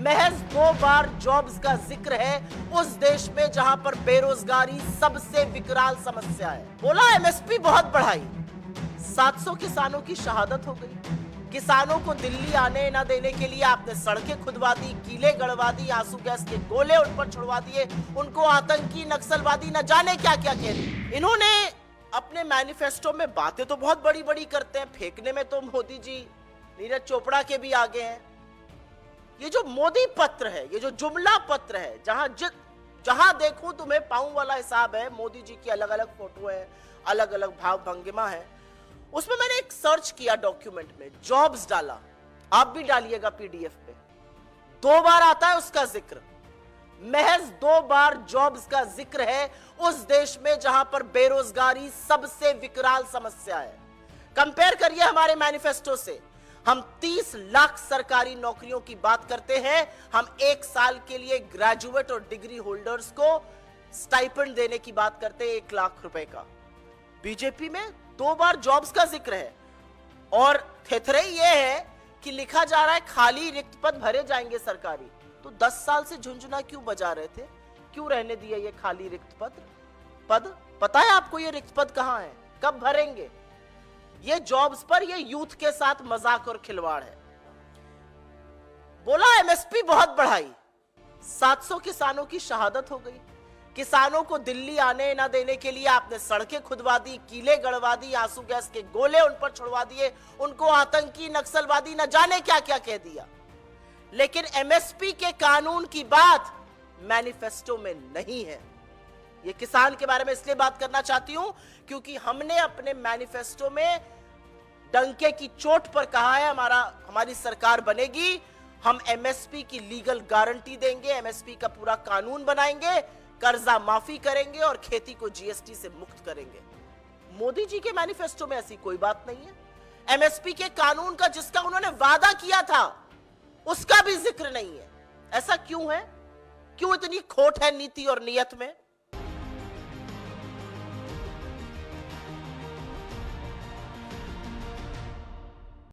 महज 2 बार जॉब्स का जिक्र है उस देश में जहां पर बेरोजगारी सबसे विकराल समस्या है। बोला एमएसपी बहुत बढ़ाई, 700 किसानों की शहादत हो गई। किसानों को दिल्ली आने ना देने के लिए आपने सड़कें खुदवा दी, कीले गड़वा दी, आंसू गैस के गोले उन पर छुड़वा दिए, उनको आतंकी नक्सलवादी न जाने क्या क्या कह दिए। इन्होंने अपने मैनिफेस्टो में बातें तो बहुत बड़ी बड़ी करते हैं, फेंकने में तो मोदी जी नीरज चोपड़ा के भी आगे हैं। ये जो मोदी पत्र है, ये जो जुमला पत्र है, जहां देखूं तुम्हें पाऊं वाला हिसाब है, मोदी जी की अलग अलग फोटो है, अलग अलग भाव भंगिमा है। उसमें मैंने एक सर्च किया डॉक्यूमेंट में, जॉब्स डाला, आप भी डालिएगा पीडीएफ पे। 2 बार आता है उसका जिक्र, महज 2 बार जॉब्स का जिक्र है उस देश में जहां पर बेरोजगारी सबसे विकराल समस्या है। कंपेयर करिए हमारे मैनिफेस्टो से। हम 30 लाख सरकारी नौकरियों की बात करते हैं, हम 1 साल के लिए ग्रेजुएट और डिग्री होल्डर्स को स्टाइपेंड देने की बात करते हैं 1 लाख रुपए का। बीजेपी में 2 बार जॉब्स का जिक्र है और थेथरे ये है कि लिखा जा रहा है खाली रिक्त पद भरे जाएंगे सरकारी। तो 10 साल से झुंझुना क्यों बजा रहे थे, क्यों रहने दिया ये खाली रिक्त पद? पता है आपको ये रिक्त पद कहां है, कब भरेंगे? ये जॉब्स पर ये यूथ के साथ मजाक और खिलवाड़ है। बोला एमएसपी बहुत बढ़ाई, 700 किसानों की शहादत हो गई। किसानों को दिल्ली आने ना देने के लिए आपने सड़कें खुदवा दी, कीले गड़वा दी, आंसू गैस के गोले उन पर छुड़वा दिए, उनको आतंकी नक्सलवादी न जाने क्या क्या कह दिया। लेकिन एमएसपी के कानून की बात मैनिफेस्टो में नहीं है। ये किसान के बारे में इसलिए बात करना चाहती हूं क्योंकि हमने अपने मैनिफेस्टो में डंके की चोट पर कहा है हमारी सरकार बनेगी, हम एमएसपी की लीगल गारंटी देंगे, एमएसपी का पूरा कानून बनाएंगे, कर्जा माफी करेंगे और खेती को जीएसटी से मुक्त करेंगे। मोदी जी के मैनिफेस्टो में ऐसी कोई बात नहीं है। एमएसपी के कानून का जिसका उन्होंने वादा किया था उसका भी जिक्र नहीं है। ऐसा क्यों है? क्यों इतनी खोट है नीति और नियत में?